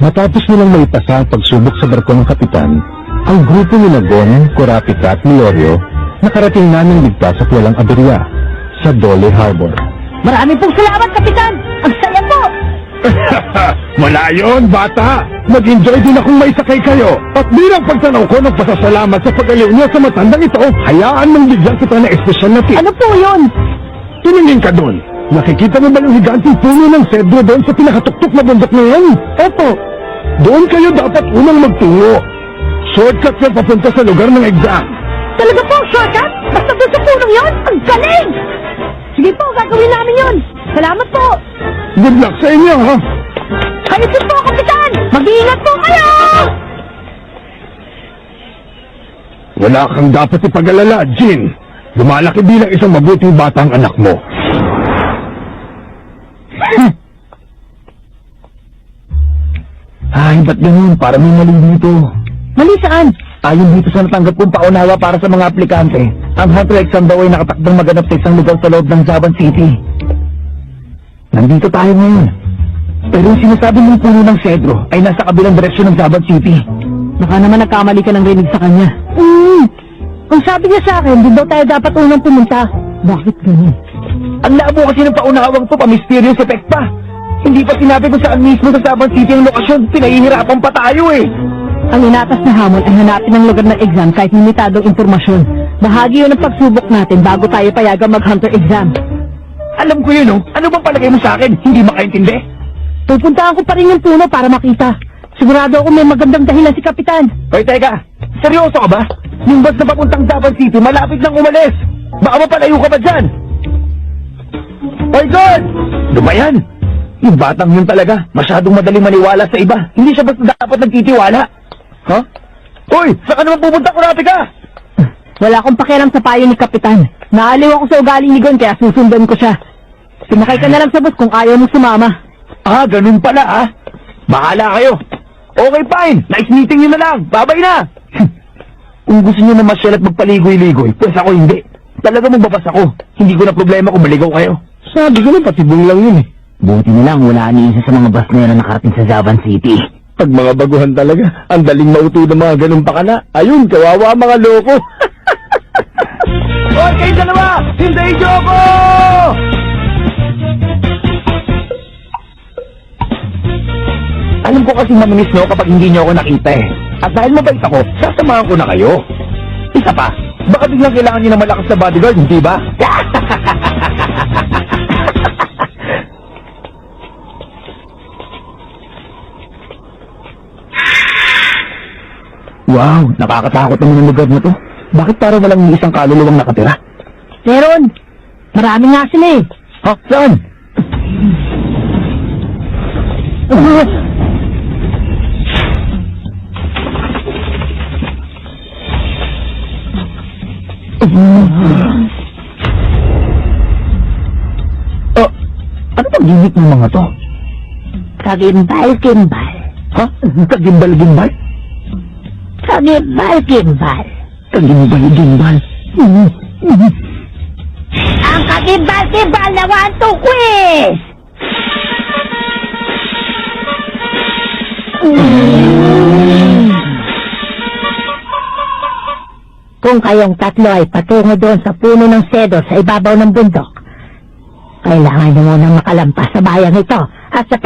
Matapos nilang maipasa ang pagsubok sa barko ng kapitan, ang grupo ni Gon, Kurapika at Milorio nakarating namin ligtas at walang aberya sa Dole Harbor. Maraming pong salamat, Kapitan! Ang saya po! Wala yun, bata! Mag-enjoy din akong may sakay kayo. At bilang pagtanaw ko ng pasasalamat sa pag-aliw niyo sa matandang ito, hayaan mong bigyan kita ng espesyal na tip. Ano po yun? Tumingin ka doon. Nakikita mo ba yung higanting puno ng sedro doon sa pinakatuktok na bundok na yan? Opo. Doon kayo dapat unang magtungo. Shortcut yan papunta sa lugar ng exam. Talaga po, shortcut? Basta doon sa punong yun? Ang galing! Sige po, gagawin namin yun. Salamat po. Good luck sa inyo, ha? Kayo din po, Kapitan! Mag-iingat po kayo! Wala kang dapat ipag-alala, Jin. Lumalaki bilang isang mabuting batang anak mo. Ay, ba't ganun? Para may mali dito. Mali saan? Ayon dito sa natanggap kong paunawa para sa mga aplikante, ang Hunter exam daw ay nakatakdang maganap sa isang lugar sa loob ng Zaban City. Nandito tayo ngayon. Pero yung sinasabi mong puno ng Cedro ay nasa kabilang direksyon ng Zaban City. Baka naman nagkamali ka ng rinig sa kanya. Ang sabi niya sa akin, di daw tayo dapat unang pumunta. Bakit ganun? Ang labo kasi ng paunawang to, pa-mysterious effect pa. Hindi pa sinabi kung saan mismo sa Zaban City ang lokasyon. Pinahihirapan pa tayo eh. Ang inatas na hamon ay hanapin ang lugar ng exam kahit limitadong impormasyon. Bahagi yun ng pagsubok natin bago tayo payagang mag-hunter exam. Alam ko yun, oh. Ano bang palagay mo sa akin? Hindi makaintindi? Pupuntahan ko pa rin yung puno para makita. Sigurado ako may magandang dahilan si Kapitan. Hoy, teka. Seryoso ka ba? Yung bus na papuntang Zaban City, malapit nang umalis. Baka mapalayo ka pa dyan. Hoy, God! Lumayan! Yung batang yun talaga, masyadong madaling maniwala sa iba. Hindi siya basta dapat nagtitiwala. Ha? Hoy, saan ka naman pupunta, Kurapika? Wala akong pakialam sa payo ni Kapitan. Naaliw ako sa ugali ni Gon kaya susundan ko siya. Sinakay ka na lang sa bus kung ayaw mo sumama. Ah, ganun pala ah. Bahala kayo. Okay, fine. Nice meeting nyo na lang. Babay na. Kung gusto nyo na masyal at magpaligoy-ligoy, pues ako hindi. Talaga magbabas ako. Hindi ko na problema kung maligaw kayo. Sabi ko na, patibong lang yun eh. Buti na lang wala ni isa sa mga bus na yun na nakarating sa Zaban City. Pag mga baguhan talaga, ang daling mauto ng mga ganun pakala. Ayun, kawawa mga loko. Hoy, kayo dalawa! Hintayin niyo ako! Alam ko kasi maminis no kapag hindi niyo ako nakita eh. At dahil mabait ako, sasamahan ko na kayo. Isa pa, baka biglang kailangan niyo ng malakas na bodyguard, hindi ba? Wow, nakakatakot naman ang lugar na to. Bakit parang walang isang kaluluwang nakatira? Meron! Marami nga sila eh. Ha? Saan? Ano bang gimmick ng mga to? Kagimbal-gimbal. Ha? Kagimbal-gimbal? Kagimbal-gimbal. Kagimbal-gimbal? Ang kagimbal-gimbal na 1-2 quiz! Kung kayong tatlo ay patungo doon sa puno ng sedo sa ibabaw ng bundok, kailangan nyo munang makalampas sa bayang ito at sa